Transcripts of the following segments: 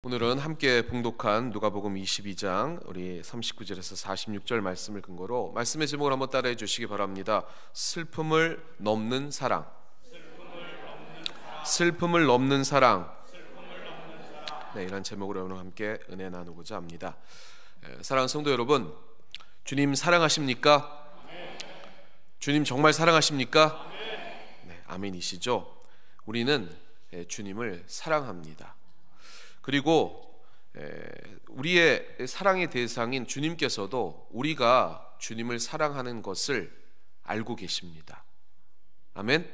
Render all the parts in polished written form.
오늘은 함께 봉독한 누가복음 22장 우리 39절에서 46절 말씀을 근거로 말씀의 제목을 한번 따라해 주시기 바랍니다. 슬픔을 넘는 사랑. 슬픔을 넘는 사랑. 네, 이런 제목으로 오늘 함께 은혜 나누고자 합니다. 사랑하는 성도 여러분, 주님 사랑하십니까? 주님 정말 사랑하십니까? 네, 아멘이시죠? 우리는 주님을 사랑합니다. 그리고 우리의 사랑의 대상인 주님께서도 우리가 주님을 사랑하는 것을 알고 계십니다. 아멘?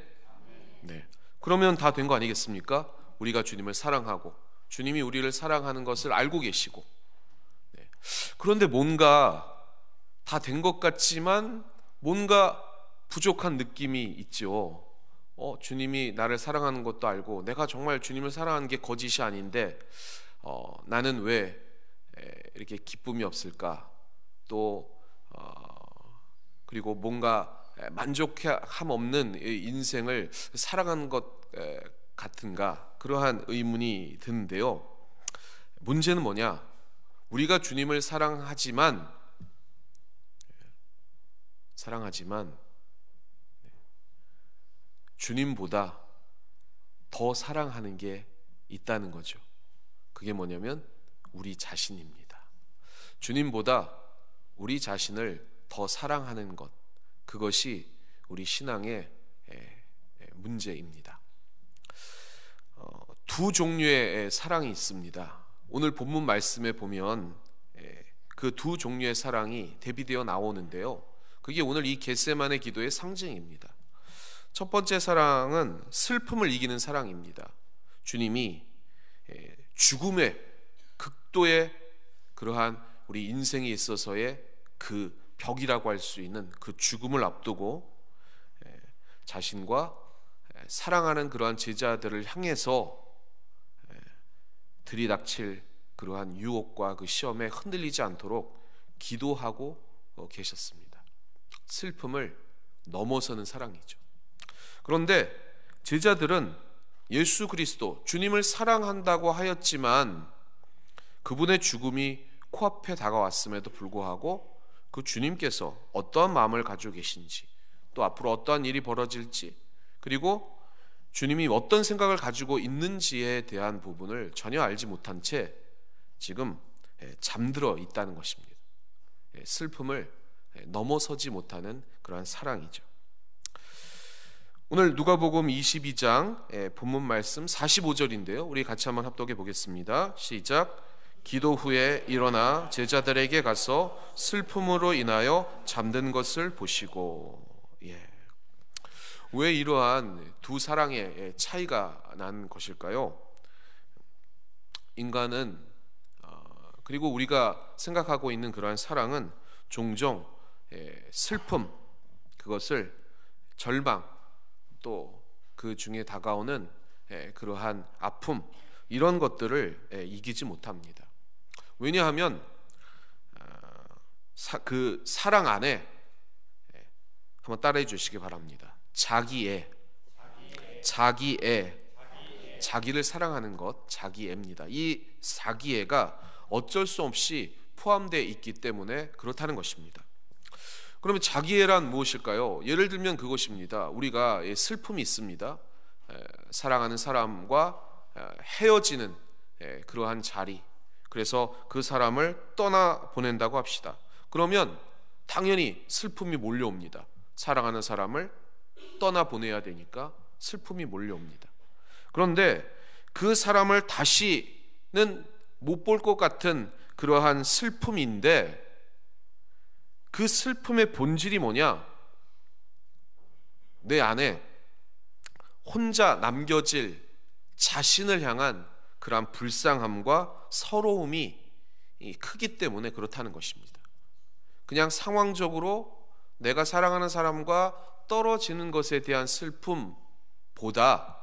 네. 그러면 다 된 거 아니겠습니까? 우리가 주님을 사랑하고 주님이 우리를 사랑하는 것을 알고 계시고. 네. 그런데 뭔가 다 된 것 같지만 뭔가 부족한 느낌이 있죠. 주님이 나를 사랑하는 것도 알고 내가 정말 주님을 사랑하는 게 거짓이 아닌데 나는 왜 이렇게 기쁨이 없을까? 또 그리고 뭔가 만족함 없는 인생을 살아가는 것 같은가? 그러한 의문이 드는데요. 문제는 뭐냐? 우리가 주님을 사랑하지만 주님보다 더 사랑하는 게 있다는 거죠. 그게 뭐냐면 우리 자신입니다. 주님보다 우리 자신을 더 사랑하는 것, 그것이 우리 신앙의 문제입니다. 두 종류의 사랑이 있습니다. 오늘 본문 말씀에 보면 그 두 종류의 사랑이 대비되어 나오는데요. 그게 오늘 이 겟세마네 기도의 상징입니다. 첫 번째 사랑은 슬픔을 이기는 사랑입니다. 주님이 죽음의 극도의 그러한 우리 인생에 있어서의 그 벽이라고 할 수 있는 그 죽음을 앞두고 자신과 사랑하는 그러한 제자들을 향해서 들이닥칠 그러한 유혹과 그 시험에 흔들리지 않도록 기도하고 계셨습니다. 슬픔을 넘어서는 사랑이죠. 그런데 제자들은 예수 그리스도 주님을 사랑한다고 하였지만 그분의 죽음이 코앞에 다가왔음에도 불구하고 그 주님께서 어떠한 마음을 가지고 계신지, 또 앞으로 어떠한 일이 벌어질지, 그리고 주님이 어떤 생각을 가지고 있는지에 대한 부분을 전혀 알지 못한 채 지금 잠들어 있다는 것입니다. 슬픔을 넘어서지 못하는 그러한 사랑이죠. 오늘 누가복음 22장 본문 말씀 45절인데요. 우리 같이 한번 합독해 보겠습니다. 시작. 기도 후에 일어나 제자들에게 가서 슬픔으로 인하여 잠든 것을 보시고. 왜 이러한 두 사랑의 차이가 난 것일까요? 인간은 그리고 우리가 생각하고 있는 그러한 사랑은 종종 슬픔, 그것을 절망, 또 그 중에 다가오는 그러한 아픔, 이런 것들을 이기지 못합니다. 왜냐하면 그 사랑 안에 한번 따라해 주시기 바랍니다. 자기를 사랑하는 것, 자기애입니다. 이 자기애가 어쩔 수 없이 포함되어 있기 때문에 그렇다는 것입니다. 그러면 자기애란 무엇일까요? 예를 들면 그것입니다. 우리가 슬픔이 있습니다. 사랑하는 사람과 헤어지는 그러한 자리, 그래서 그 사람을 떠나 보낸다고 합시다. 그러면 당연히 슬픔이 몰려옵니다. 사랑하는 사람을 떠나 보내야 되니까 슬픔이 몰려옵니다. 그런데 그 사람을 다시는 못 볼 것 같은 그러한 슬픔인데, 그 슬픔의 본질이 뭐냐? 내 안에 혼자 남겨질 자신을 향한 그러한 불쌍함과 서러움이 크기 때문에 그렇다는 것입니다. 그냥 상황적으로 내가 사랑하는 사람과 떨어지는 것에 대한 슬픔보다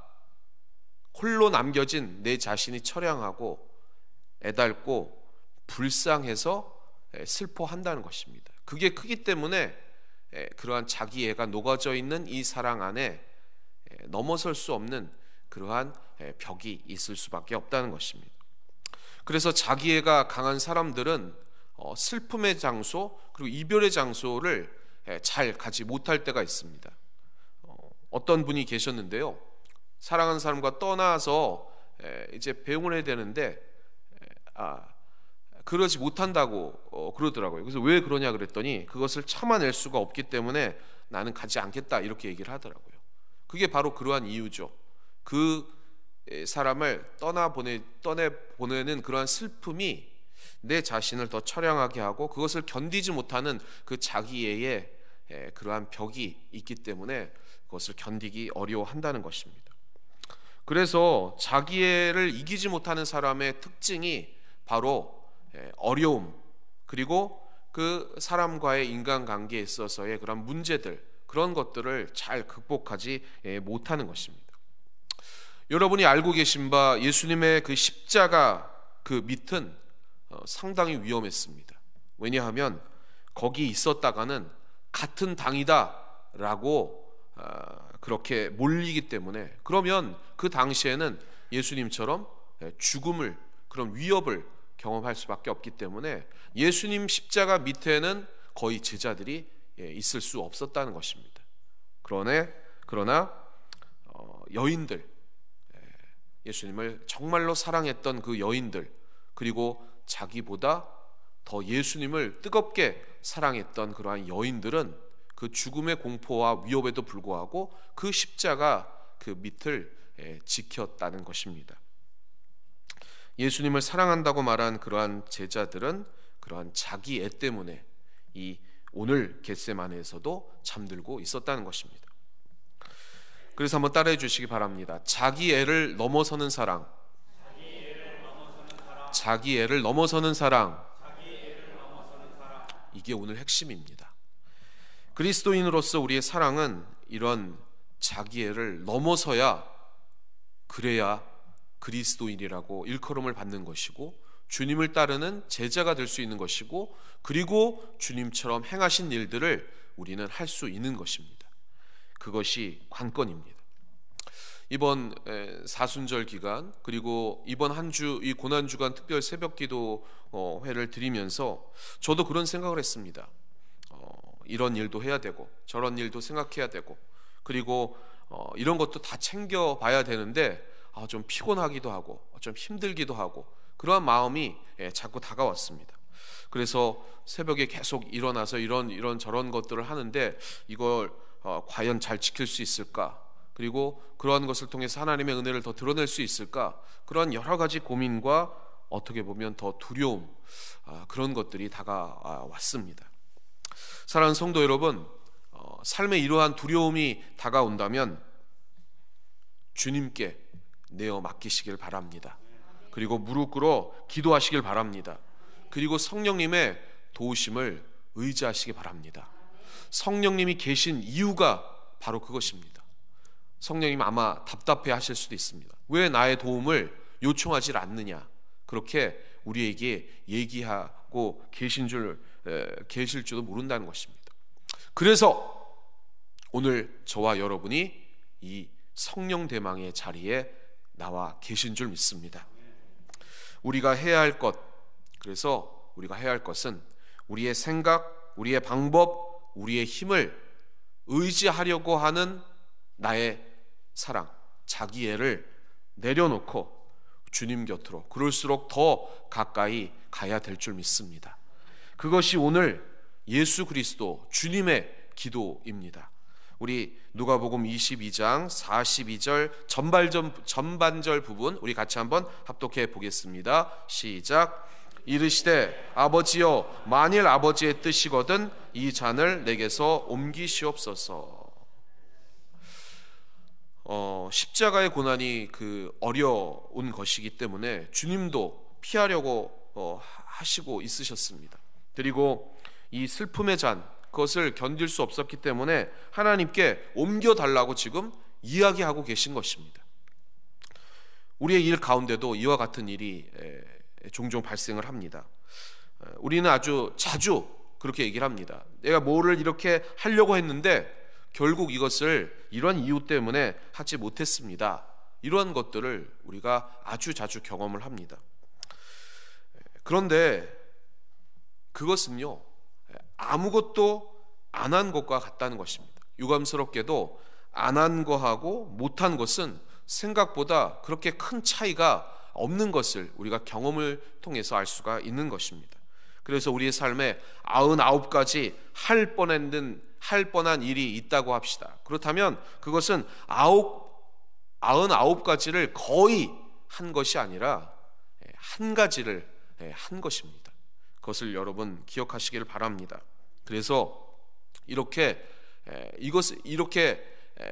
홀로 남겨진 내 자신이 처량하고 애달고 불쌍해서 슬퍼한다는 것입니다. 그게 크기 때문에 그러한 자기애가 녹아져 있는 이 사랑 안에 넘어설 수 없는 그러한 벽이 있을 수밖에 없다는 것입니다. 그래서 자기애가 강한 사람들은 슬픔의 장소 그리고 이별의 장소를 잘 가지 못할 때가 있습니다. 어떤 분이 계셨는데요, 사랑하는 사람과 떠나서 이제 배웅을 해야 되는데 그러지 못한다고 그러더라고요. 그래서 왜 그러냐 그랬더니 그것을 참아낼 수가 없기 때문에 나는 가지 않겠다 이렇게 얘기를 하더라고요. 그게 바로 그러한 이유죠. 그 사람을 떠내보내는 그러한 슬픔이 내 자신을 더 처량하게 하고 그것을 견디지 못하는 그 자기애의 그러한 벽이 있기 때문에 그것을 견디기 어려워한다는 것입니다. 그래서 자기애를 이기지 못하는 사람의 특징이 바로 어려움, 그리고 그 사람과의 인간관계에 있어서의 그런 문제들, 그런 것들을 잘 극복하지 못하는 것입니다. 여러분이 알고 계신 바 예수님의 그 십자가 그 밑은 상당히 위험했습니다. 왜냐하면 거기 있었다가는 같은 당이다 라고 그렇게 몰리기 때문에, 그러면 그 당시에는 예수님처럼 죽음을, 그런 위협을 경험할 수밖에 없기 때문에 예수님 십자가 밑에는 거의 제자들이 있을 수 없었다는 것입니다. 그러나 여인들, 예수님을 정말로 사랑했던 그 여인들, 그리고 자기보다 더 예수님을 뜨겁게 사랑했던 그러한 여인들은 그 죽음의 공포와 위협에도 불구하고 그 십자가 그 밑을 지켰다는 것입니다. 예수님을 사랑한다고 말한 그러한 제자들은 그러한 자기 애 때문에 이 오늘 겟세마네에서도 잠들고 있었다는 것입니다. 그래서 한번 따라해 주시기 바랍니다. 자기 애를 넘어서는 사랑, 자기 애를 넘어서는 사랑, 이게 오늘 핵심입니다. 그리스도인으로서 우리의 사랑은 이런 자기 애를 넘어서야, 그래야 그리스도인이라고 일컬음을 받는 것이고 주님을 따르는 제자가 될 수 있는 것이고, 그리고 주님처럼 행하신 일들을 우리는 할 수 있는 것입니다. 그것이 관건입니다. 이번 사순절 기간, 그리고 이번 한 주 이 고난주간 특별 새벽기도 회를 드리면서 저도 그런 생각을 했습니다. 이런 일도 해야 되고 저런 일도 생각해야 되고, 그리고 이런 것도 다 챙겨봐야 되는데 좀 피곤하기도 하고 좀 힘들기도 하고, 그러한 마음이 자꾸 다가왔습니다. 그래서 새벽에 계속 일어나서 이런 저런 것들을 하는데 이걸 과연 잘 지킬 수 있을까, 그리고 그러한 것을 통해서 하나님의 은혜를 더 드러낼 수 있을까, 그런 여러 가지 고민과 어떻게 보면 더 두려움, 그런 것들이 다가왔습니다. 사랑하는 성도 여러분, 삶에 이러한 두려움이 다가온다면 주님께 내어 맡기시길 바랍니다. 그리고 무릎 꿇어 기도하시길 바랍니다. 그리고 성령님의 도우심을 의지하시기 바랍니다. 성령님이 계신 이유가 바로 그것입니다. 성령님 아마 답답해 하실 수도 있습니다. 왜 나의 도움을 요청하지 않느냐, 그렇게 우리에게 얘기하고 계실 줄도 모른다는 것입니다. 그래서 오늘 저와 여러분이 이 성령 대망의 자리에 나와 계신 줄 믿습니다. 우리가 해야 할 것은 우리의 생각, 우리의 방법, 우리의 힘을 의지하려고 하는 나의 사랑, 자기애를 내려놓고 주님 곁으로, 그럴수록 더 가까이 가야 될 줄 믿습니다. 그것이 오늘 예수 그리스도 주님의 기도입니다. 우리 누가복음 22장 42절 전반절 부분 우리 같이 한번 합독해 보겠습니다. 시작. 이르시되 아버지여, 만일 아버지의 뜻이거든 이 잔을 내게서 옮기시옵소서. 십자가의 고난이 어려운 것이기 때문에 주님도 피하려고 하시고 있으셨습니다. 그리고 이 슬픔의 잔, 그것을 견딜 수 없었기 때문에 하나님께 옮겨달라고 지금 이야기하고 계신 것입니다. 우리의 일 가운데도 이와 같은 일이 종종 발생을 합니다. 우리는 아주 자주 그렇게 얘기를 합니다. 내가 뭐를 이렇게 하려고 했는데 결국 이것을 이런 이유 때문에 하지 못했습니다. 이러한 것들을 우리가 아주 자주 경험을 합니다. 그런데 그것은요, 아무것도 안 한 것과 같다는 것입니다. 유감스럽게도 안 한 거하고 못한 것은 생각보다 그렇게 큰 차이가 없는 것을 우리가 경험을 통해서 알 수가 있는 것입니다. 그래서 우리의 삶에 99가지 할 뻔한 일이 있다고 합시다. 그렇다면 그것은 99가지를 거의 한 것이 아니라 한 가지를 한 것입니다. 그것을 여러분 기억하시기를 바랍니다. 그래서 이렇게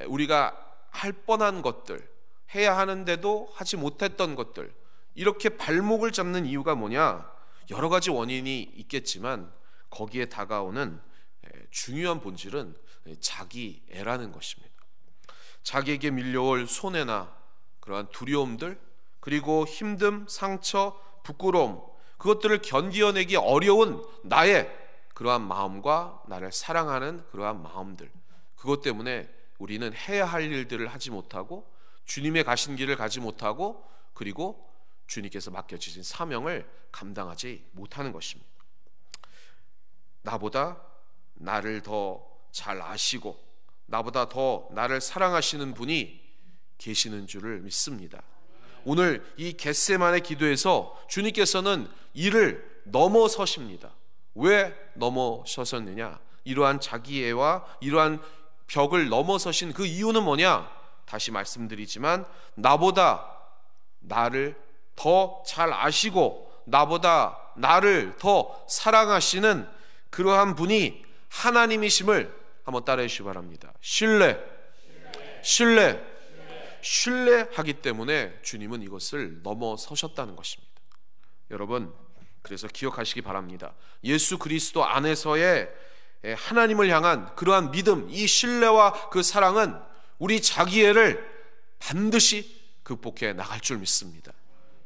우리가 할 뻔한 것들, 해야 하는데도 하지 못했던 것들, 이렇게 발목을 잡는 이유가 뭐냐? 여러 가지 원인이 있겠지만 거기에 다가오는 중요한 본질은 자기애라는 것입니다. 자기에게 밀려올 손해나 그러한 두려움들, 그리고 힘듦, 상처, 부끄러움, 그것들을 견디어내기 어려운 나의 그러한 마음과 나를 사랑하는 그러한 마음들, 그것 때문에 우리는 해야 할 일들을 하지 못하고 주님의 가신 길을 가지 못하고 그리고 주님께서 맡겨주신 사명을 감당하지 못하는 것입니다. 나보다 나를 더 잘 아시고 나보다 더 나를 사랑하시는 분이 계시는 줄을 믿습니다. 오늘 이 겟세마네 기도에서 주님께서는 이를 넘어서십니다. 왜 넘어서셨느냐? 이러한 자기애와 이러한 벽을 넘어서신 그 이유는 뭐냐? 다시 말씀드리지만 나보다 나를 더 잘 아시고 나보다 나를 더 사랑하시는 그러한 분이 하나님이심을 한번 따라해 주시기 바랍니다. 신뢰하기 때문에 주님은 이것을 넘어서셨다는 것입니다. 여러분, 그래서 기억하시기 바랍니다. 예수 그리스도 안에서의 하나님을 향한 그러한 믿음, 이 신뢰와 그 사랑은 우리 자기애를 반드시 극복해 나갈 줄 믿습니다.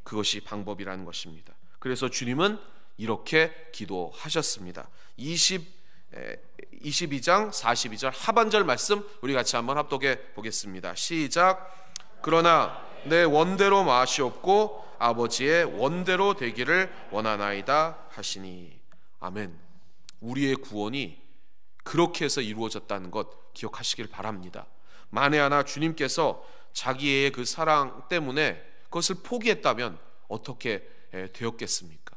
그것이 방법이라는 것입니다. 그래서 주님은 이렇게 기도하셨습니다. 22장 42절 하반절 말씀 우리 같이 한번 합독해 보겠습니다. 시작. 그러나 내 원대로 마시옵고 아버지의 원대로 되기를 원하나이다 하시니. 아멘. 우리의 구원이 그렇게 해서 이루어졌다는 것 기억하시길 바랍니다. 만에 하나 주님께서 자기의 그 사랑 때문에 그것을 포기했다면 어떻게 되었겠습니까?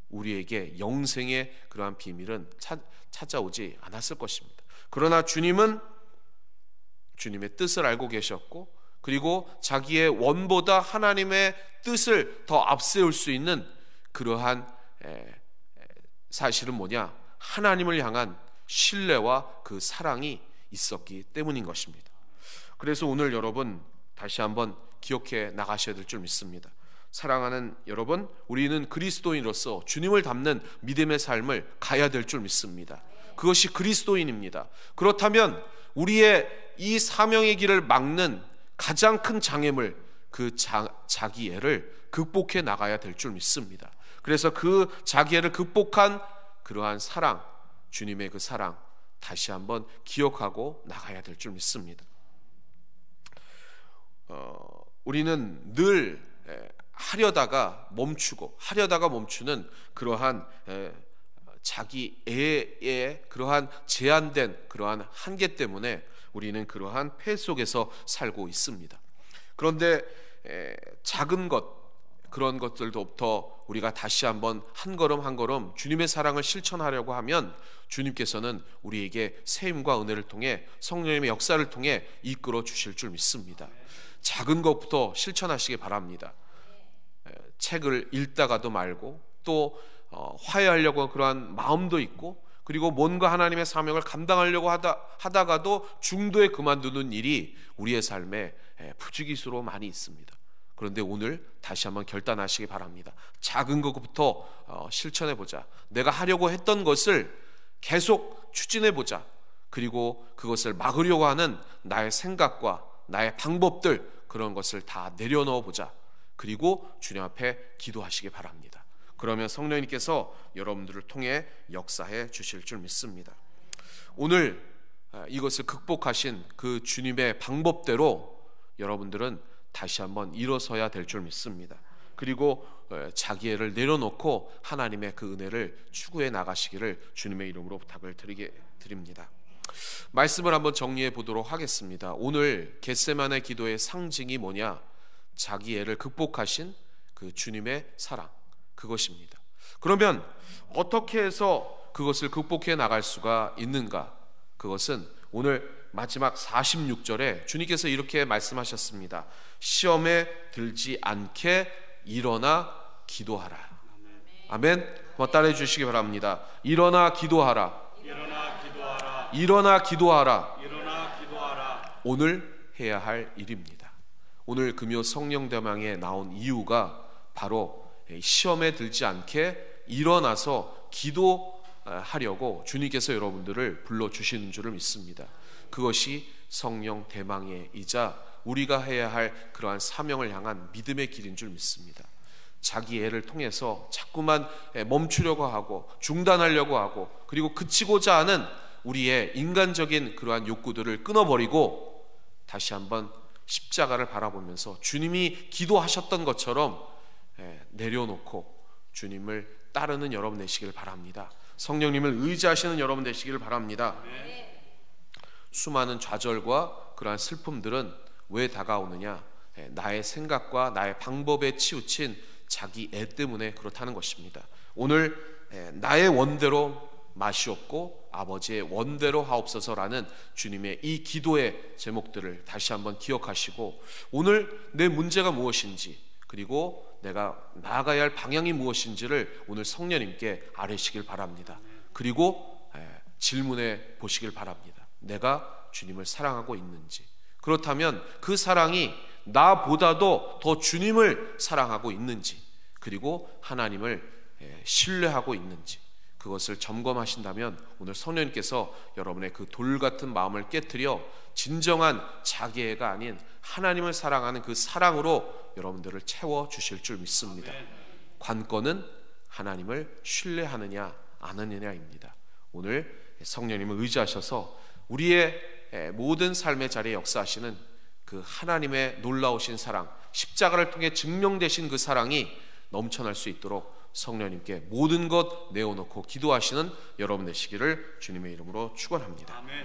우리에게 영생의 그러한 비밀은 찾아오지 않았을 것입니다. 그러나 주님은 주님의 뜻을 알고 계셨고 그리고 자기의 원보다 하나님의 뜻을 더 앞세울 수 있는 그러한 사실은 뭐냐? 하나님을 향한 신뢰와 그 사랑이 있었기 때문인 것입니다. 그래서 오늘 여러분 다시 한번 기억해 나가셔야 될 줄 믿습니다. 사랑하는 여러분, 우리는 그리스도인으로서 주님을 닮는 믿음의 삶을 가야 될 줄 믿습니다. 그것이 그리스도인입니다. 그렇다면 우리의 이 사명의 길을 막는 가장 큰 장애물, 그 자기애를 극복해 나가야 될 줄 믿습니다. 그래서 그 자기애를 극복한 그러한 사랑, 주님의 그 사랑 다시 한번 기억하고 나가야 될 줄 믿습니다. 우리는 늘 하려다가 멈추는 그러한 자기애의 그러한 제한된 그러한 한계 때문에 우리는 그러한 폐 속에서 살고 있습니다. 그런데 작은 것, 그런 것들부터 우리가 다시 한번 한 걸음 한 걸음 주님의 사랑을 실천하려고 하면 주님께서는 우리에게 세임과 은혜를 통해 성령님의 역사를 통해 이끌어 주실 줄 믿습니다. 작은 것부터 실천하시기 바랍니다. 책을 읽다가도 말고 또 화해하려고 그러한 마음도 있고 그리고 뭔가 하나님의 사명을 감당하려고 하다가도 중도에 그만두는 일이 우리의 삶에 부지기수로 많이 있습니다. 그런데 오늘 다시 한번 결단하시기 바랍니다. 작은 것부터 실천해보자. 내가 하려고 했던 것을 계속 추진해보자. 그리고 그것을 막으려고 하는 나의 생각과 나의 방법들, 그런 것을 다 내려놓아보자. 그리고 주님 앞에 기도하시기 바랍니다. 그러면 성령님께서 여러분들을 통해 역사해 주실 줄 믿습니다. 오늘 이것을 극복하신 그 주님의 방법대로 여러분들은 다시 한번 일어서야 될 줄 믿습니다. 그리고 자기애를 내려놓고 하나님의 그 은혜를 추구해 나가시기를 주님의 이름으로 부탁을 드립니다. 말씀을 한번 정리해 보도록 하겠습니다. 오늘 겟세마네 기도의 상징이 뭐냐? 자기애를 극복하신 그 주님의 사랑, 그것입니다. 그러면 어떻게 해서 그것을 극복해 나갈 수가 있는가? 그것은 오늘 마지막 46절에 주님께서 이렇게 말씀하셨습니다. 시험에 들지 않게 일어나 기도하라. 아멘. 한번 따라해 주시기 바랍니다. 일어나 기도하라. 일어나 기도하라. 일어나 기도하라. 일어나 기도하라. 오늘 해야 할 일입니다. 오늘 금요 성령 대망에 나온 이유가 바로 시험에 들지 않게 일어나서 기도하려고 주님께서 여러분들을 불러주시는 줄을 믿습니다. 그것이 성령 대망의이자 우리가 해야 할 그러한 사명을 향한 믿음의 길인 줄 믿습니다. 자기 애를 통해서 자꾸만 멈추려고 하고 중단하려고 하고 그리고 그치고자 하는 우리의 인간적인 그러한 욕구들을 끊어버리고 다시 한번 십자가를 바라보면서 주님이 기도하셨던 것처럼 내려놓고 주님을 따르는 여러분 되시길 바랍니다. 성령님을 의지하시는 여러분 되시길 바랍니다. 수많은 좌절과 그러한 슬픔들은 왜 다가오느냐? 나의 생각과 나의 방법에 치우친 자기 애 때문에 그렇다는 것입니다. 오늘 나의 원대로 마시옵고 아버지의 원대로 하옵소서라는 주님의 이 기도의 제목들을 다시 한번 기억하시고 오늘 내 문제가 무엇인지 그리고 내가 나아가야 할 방향이 무엇인지를 오늘 성령님께 아뢰시길 바랍니다. 그리고 질문해 보시길 바랍니다. 내가 주님을 사랑하고 있는지, 그렇다면 그 사랑이 나보다도 더 주님을 사랑하고 있는지, 그리고 하나님을 신뢰하고 있는지 그것을 점검하신다면 오늘 성령님께서 여러분의 그 돌 같은 마음을 깨트려 진정한 자기애가 아닌 하나님을 사랑하는 그 사랑으로 여러분들을 채워주실 줄 믿습니다. 관건은 하나님을 신뢰하느냐 안 하느냐입니다. 오늘 성령님을 의지하셔서 우리의 모든 삶의 자리에 역사하시는 그 하나님의 놀라우신 사랑, 십자가를 통해 증명되신 그 사랑이 넘쳐날 수 있도록 성령님께 모든 것 내어놓고 기도하시는 여러분 되시기를 주님의 이름으로 축원합니다.